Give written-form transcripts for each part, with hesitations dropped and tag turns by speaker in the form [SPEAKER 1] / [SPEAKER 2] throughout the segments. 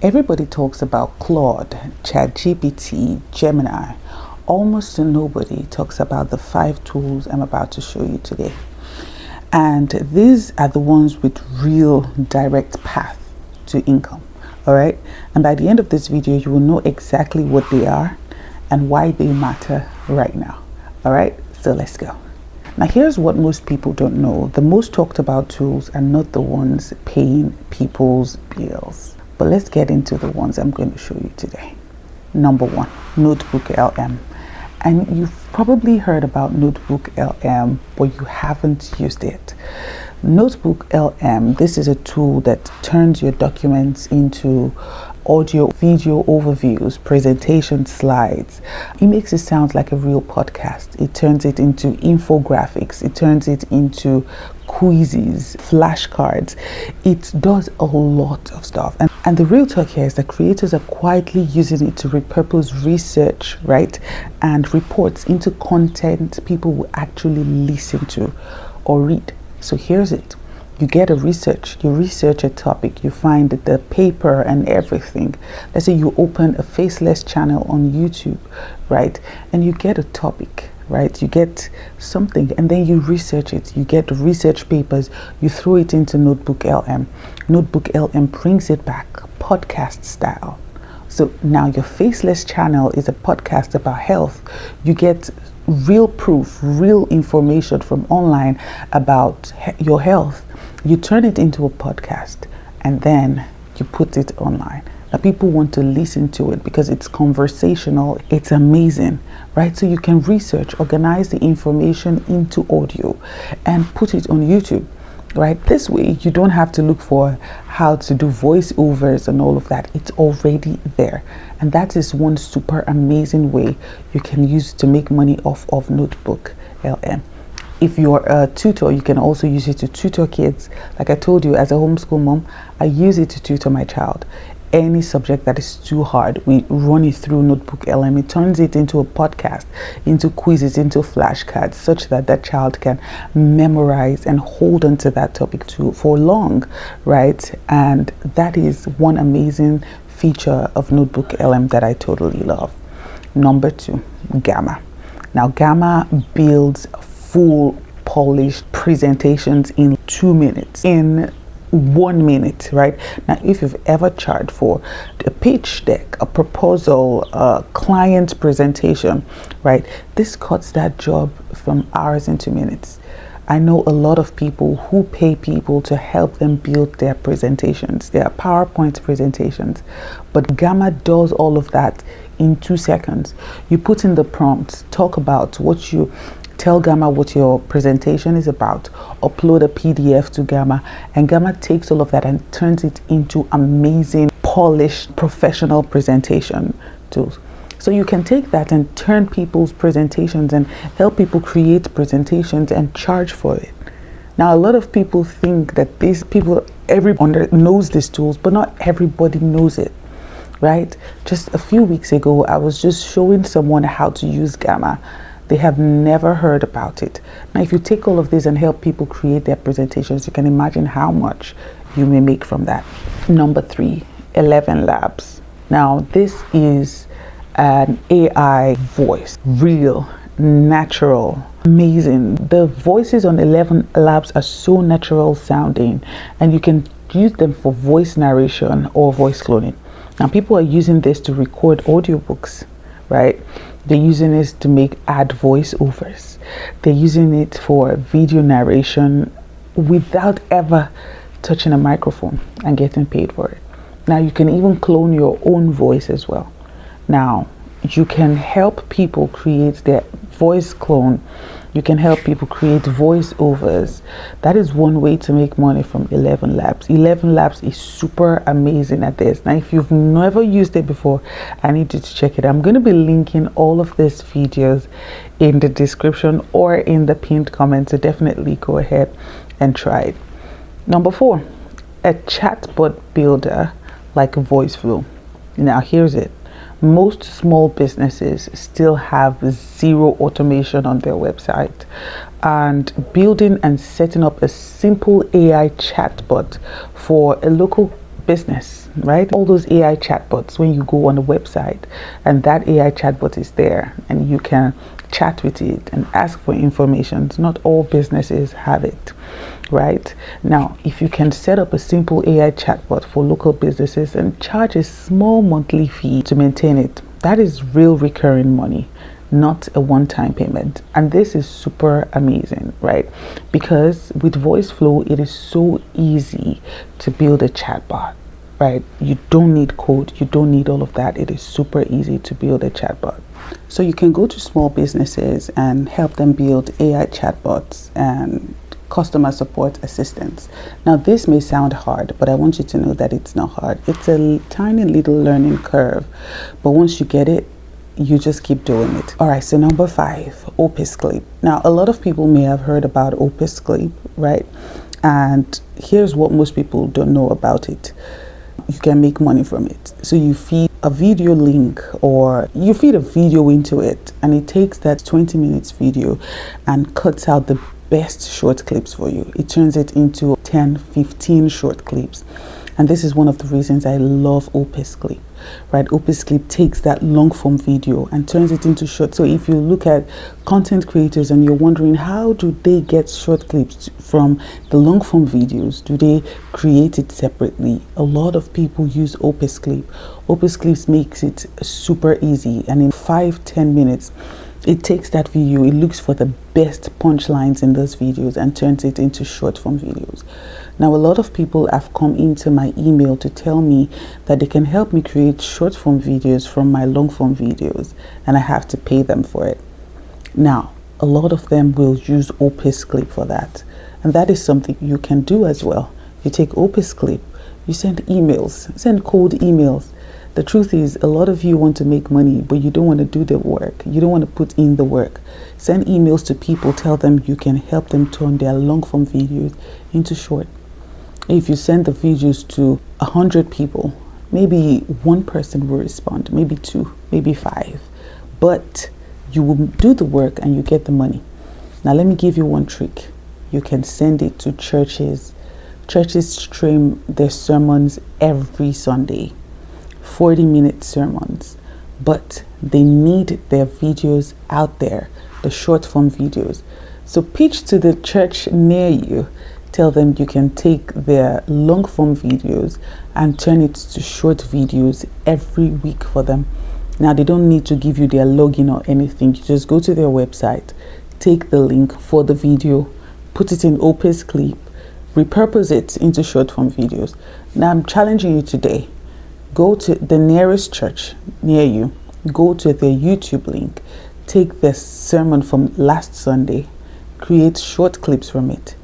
[SPEAKER 1] Everybody talks about Claude, ChatGPT, Gemini. Almost nobody talks about the 5 tools I'm about to show you today. And these are the ones with real direct path to income. All right. And by the end of this video, you will know exactly what they are and why they matter right now. All right. So let's go. Now, here's what most people don't know. The most talked about tools are not the ones paying people's bills. But let's get into the ones I'm going to show you today. Number 1, NotebookLM. And you've probably heard about NotebookLM, but you haven't used it. NotebookLM, this is a tool that turns your documents into audio, video overviews, presentation slides. It makes it sound like a real podcast. It turns it into infographics. It turns it into quizzes, flashcards. It does a lot of stuff. And the real talk here is that creators are quietly using it to repurpose research, right? And reports into content people will actually listen to or read. So here's it. You get you research a topic, you find the paper and everything. Let's say you open a faceless channel on YouTube, right? And you get a topic, right? You get something and then you research it. You get the research papers, you throw it into NotebookLM. NotebookLM brings it back, podcast style. So now your faceless channel is a podcast about health. You get real proof, real information from online about your health. You turn it into a podcast and then you put it online. Now people want to listen to it because it's conversational. It's amazing, right? So you can research, organize the information into audio and put it on YouTube, right? This way you don't have to look for how to do voiceovers and all of that. It's already there. And that is one super amazing way you can use to make money off of NotebookLM. If you're a tutor, you can also use it to tutor kids. Like I told you, as a homeschool mom, I use it to tutor my child. Any subject that is too hard, we run it through NotebookLM. It turns it into a podcast, into quizzes, into flashcards, such that that child can memorize and hold on to that topic for long, right? And that is one amazing feature of NotebookLM that I totally love. Number 2, Gamma. Now, Gamma builds full polished presentations in 2 minutes, in 1 minute, right? Now, if you've ever charged for a pitch deck, a proposal, a client presentation, right? This cuts that job from hours into minutes. I know a lot of people who pay people to help them build their presentations, their PowerPoint presentations, but Gamma does all of that in 2 seconds. You put in the prompts, talk about what you tell Gamma what your presentation is about, upload a PDF to Gamma, and Gamma takes all of that and turns it into amazing, polished, professional presentation tools. So you can take that and turn people's presentations and help people create presentations and charge for it. Now, a lot of people think that everyone knows these tools, but not everybody knows it, right? Just a few weeks ago, I was just showing someone how to use Gamma. They have never heard about it. Now, if you take all of this and help people create their presentations, you can imagine how much you may make from that. Number 3, ElevenLabs. Now, this is an AI voice, real, natural, amazing. The voices on ElevenLabs are so natural sounding, and you can use them for voice narration or voice cloning. Now, people are using this to record audiobooks, right? They're using it to make ad voiceovers. They're using it for video narration without ever touching a microphone and getting paid for it. Now, you can even clone your own voice as well. Now, you can help people create their voice clone. You can help people create voiceovers. That is one way to make money from ElevenLabs. ElevenLabs is super amazing at this. Now, if you've never used it before, I need you to check it. I'm going to be linking all of these videos in the description or in the pinned comment, so definitely go ahead and try it. Number 4, a chatbot builder like Voiceflow. Now, here's it. Most small businesses still have zero automation on their website, and building and setting up a simple AI chatbot for a local business, right? All those AI chatbots, when you go on the website and that AI chatbot is there and you can chat with it and ask for information. Not all businesses have it, right? Now, if you can set up a simple AI chatbot for local businesses and charge a small monthly fee to maintain it, that is real recurring money, not a one-time payment. And this is super amazing, right? Because with Voiceflow, it is so easy to build a chatbot, right? You don't need code, you don't need all of that. It is super easy to build a chatbot. So you can go to small businesses and help them build AI chatbots and customer support assistance. Now, this may sound hard, but I want you to know that it's not hard. It's a tiny little learning curve, but once you get it, you just keep doing it. All right, so number 5, OpusClip. Now, a lot of people may have heard about OpusClip, right? And here's what most people don't know about it. You can make money from it. So you feed a video link or you feed a video into it, and it takes that 20 minutes video and cuts out the best short clips for you. It turns it into 10-15 short clips. And this is one of the reasons I love OpusClip, right? OpusClip takes that long form video and turns it into short. So if you look at content creators and you're wondering, how do they get short clips from the long form videos? Do they create it separately? A lot of people use OpusClip. OpusClip makes it super easy, and in 5-10 minutes, it takes that video, it looks for the best punchlines in those videos and turns it into short form videos. Now, a lot of people have come into my email to tell me that they can help me create short form videos from my long form videos, and I have to pay them for it. Now, a lot of them will use OpusClip for that, and that is something you can do as well. You take OpusClip, you send emails, send cold emails. The truth is, a lot of you want to make money, but you don't want to do the work. You don't want to put in the work. Send emails to people, tell them you can help them turn their long form videos into short. If you send the videos to 100 people, maybe one person will respond, maybe 2, maybe 5, but you will do the work and you get the money. Now, let me give you one trick. You can send it to churches. Churches stream their sermons every Sunday. 40-minute sermons, but they need their videos out there, the short form videos. So pitch to the church near you, tell them you can take their long form videos and turn it to short videos every week for them. Now, they don't need to give you their login or anything. You just go to their website, take the link for the video, put it in OpusClip, repurpose it into short form videos. Now, I'm challenging you today. Go to the nearest church near you, go to their YouTube link, take the sermon from last Sunday, create short clips from it,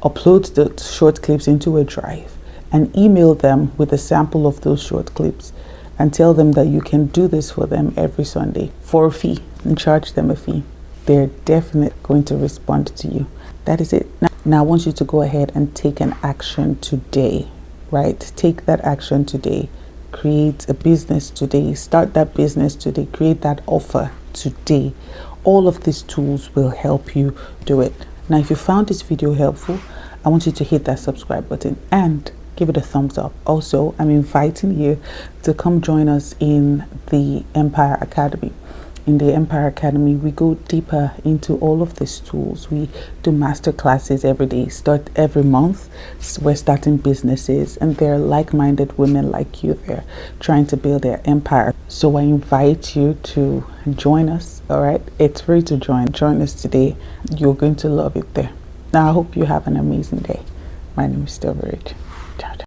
[SPEAKER 1] upload the short clips into a drive, and email them with a sample of those short clips and tell them that you can do this for them every Sunday for a fee, and charge them a fee. They're definitely going to respond to you. That is it. Now I want you to go ahead and take an action today, right? Take that action today. Create a business today, start that business today, create that offer today. All of these tools will help you do it. Now, if you found this video helpful, I want you to hit that subscribe button and give it a thumbs up. Also, I'm inviting you to come join us in the Empire Academy. In the Empire Academy, we go deeper into all of these tools. We do master classes every day, start every month. We're starting businesses, and they're like-minded women like you there trying to build their empire. So I invite you to join us, all right? It's free to join. Join us today. You're going to love it there. Now, I hope you have an amazing day. My name is Still Rich.